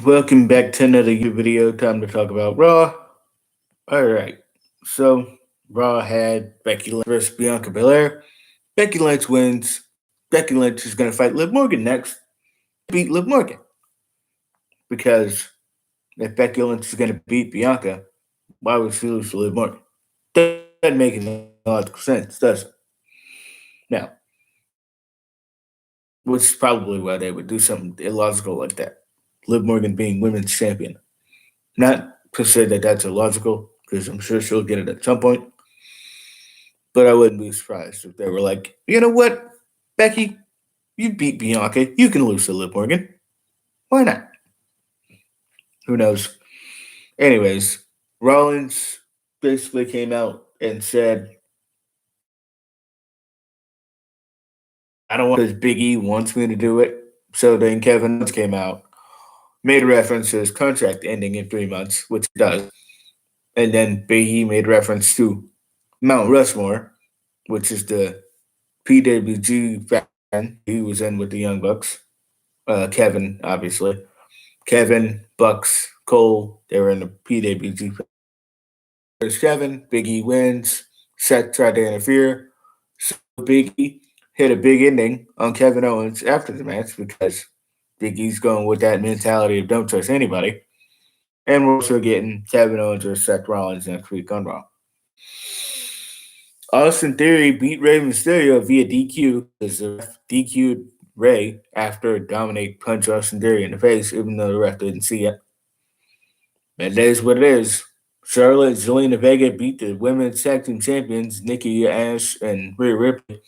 Welcome back to another video. Time to talk about Raw. Alright, so Raw had Becky Lynch versus Bianca Belair. Becky Lynch wins. Becky Lynch is going to fight Liv Morgan next. Beat Liv Morgan. Because if Becky Lynch is going to beat Bianca, why would she lose to Liv Morgan? Doesn't make any logical sense, does it? Now, which is probably why they would do something illogical like that. Liv Morgan being women's champion. Not to say that that's illogical, because I'm sure she'll get it at some point. But I wouldn't be surprised if they were like, you know what, Becky, you beat Bianca. You can lose to Liv Morgan. Why not? Who knows? Anyways, Rollins basically came out and said, I don't want because Big E wants me to do it. So then Kevin Owens came out, made a reference to his contract ending in 3 months, which it does. And then Big E made reference to Mount Rushmore, which is the PWG faction he was in with the Young Bucks. Kevin, obviously. Kevin, Bucks, Cole, they were in the PWG. There's Kevin, Big E wins. Seth tried to interfere. So Big E hit a big ending on Kevin Owens after the match because Big E's going with that mentality of don't trust anybody. And we're also getting Kevin Owens or Seth Rollins next week on Raw. Austin Theory beat Rey Mysterio via DQ because the ref DQ'd Rey after Dominic punched Austin Theory in the face, even though the ref didn't see it. It is what it is. Charlotte Zelina Vega beat the women's tag team champions Nikki Ash and Rhea Ripley.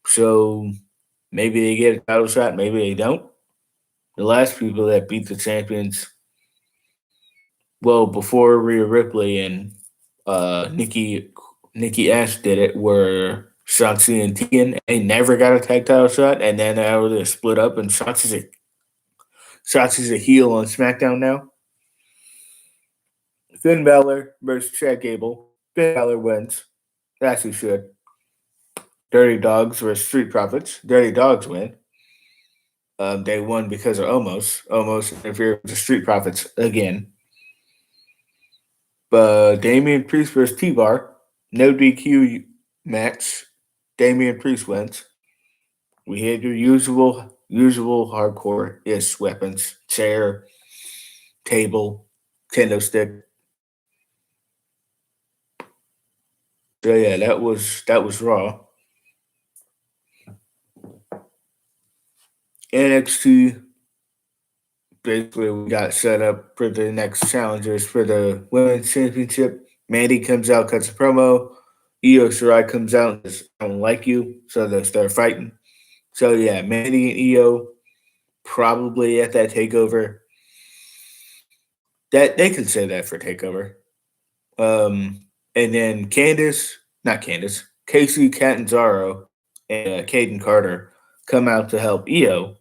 So maybe they get a title shot, maybe they don't. The last people that beat the champions, well, before Rhea Ripley and Nikki Ash did it, were Shotzi and Tegan. They never got a tag title shot, and then they split up, and Shotzi's a heel on SmackDown now. Finn Balor versus Chad Gable. Finn Balor wins. As he should. Dirty Dogs versus Street Profits. Dirty Dogs win. They won because of Omos. Omos interfered with the Street Profits again. Damian Priest versus T-Bar. No DQ match. Damian Priest wins. We had your usual hardcore ish weapons. Chair, table, kendo stick. So yeah, that was Raw. NXT basically we got set up for the next challengers for the women's championship. Mandy comes out, cuts a promo. Io Shirai comes out and says, I don't like you, so they start fighting. So yeah, Mandy and Io probably at that takeover. That they could say that for takeover. And then not Candice, Casey Catanzaro and Caden Carter come out to help Io.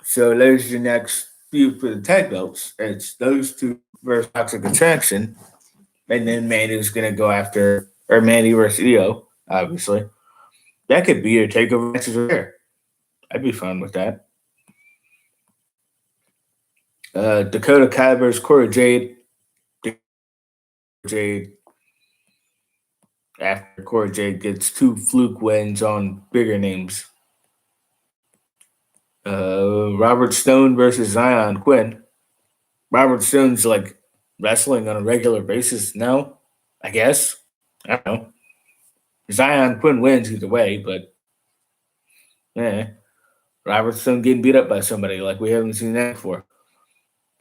So there's your next feud for the tag belts. It's those two versus Toxic Attraction, and then Mandy's gonna go after or Mandy versus Io, obviously. That could be your takeover matches right there. I'd be fine with that. Dakota Kai versus Cora Jade. Jade after Cora Jade gets two fluke wins on bigger names. Robert Stone versus Zion Quinn. Robert Stone's like wrestling on a regular basis now, I guess. I don't know. Zion Quinn wins either way, but yeah. Robert Stone getting beat up by somebody like we haven't seen that before.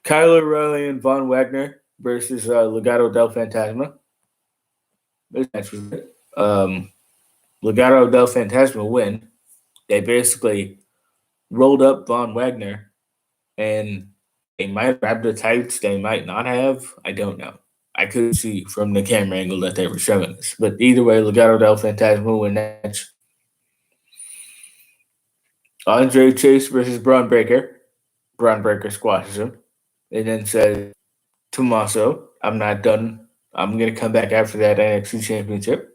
Kyler Riley and Von Wagner versus Legado del Fantasma. This match was good. Legado del Fantasma win. They basically rolled up Von Wagner and they might have grabbed the tights, they might not have. I don't know. I couldn't see from the camera angle that they were showing this. But either way, Legado del Fantasma win match. Andre Chase versus Braun Breaker. Braun Breaker squashes him and then says, Tommaso, I'm not done. I'm going to come back after that NXT Championship.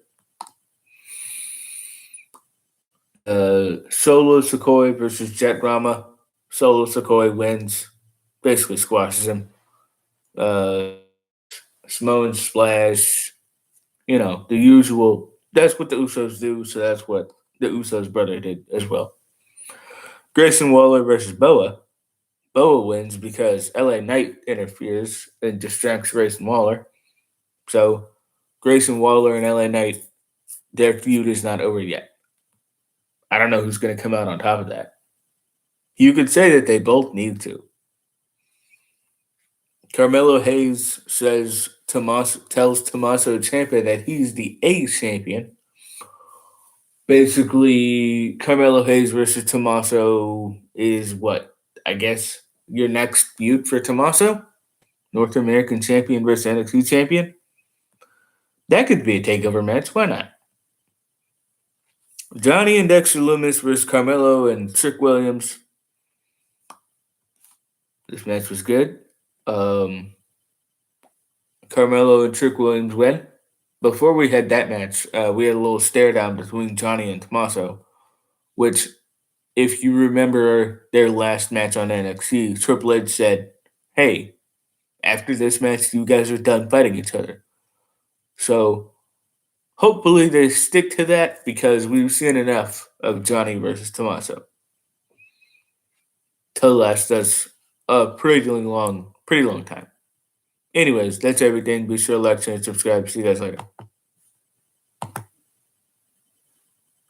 Solo Sikoa versus Jet Rama. Solo Sikoa wins. basically squashes him. Uh, Samoan splash, the usual. That's what the Usos do, so that's what the Usos' brother did as well. Grayson Waller versus Boa. Boa wins because LA Knight interferes and distracts Grayson Waller. So Grayson Waller and LA Knight, their feud is not over yet. I don't know who's going to come out on top of that. You could say that they both need to. Carmelo Hayes tells Tommaso Ciampa that he's the A champion. Basically, Carmelo Hayes versus Tommaso is what? I guess your next feud for Tommaso? North American champion versus NXT champion? That could be a takeover match. Why not? Johnny and Dexter Lumis versus Carmelo and Trick Williams. This match was good. Carmelo and Trick Williams win. Before we had that match, we had a little stare down between Johnny and Tommaso, which, if you remember their last match on NXT, Triple H said, "Hey, after this match, you guys are done fighting each other." So hopefully they stick to that because we've seen enough of Johnny versus Tommaso to last us a pretty long time. Anyways, that's everything. Be sure to like, share, and subscribe. See you guys later.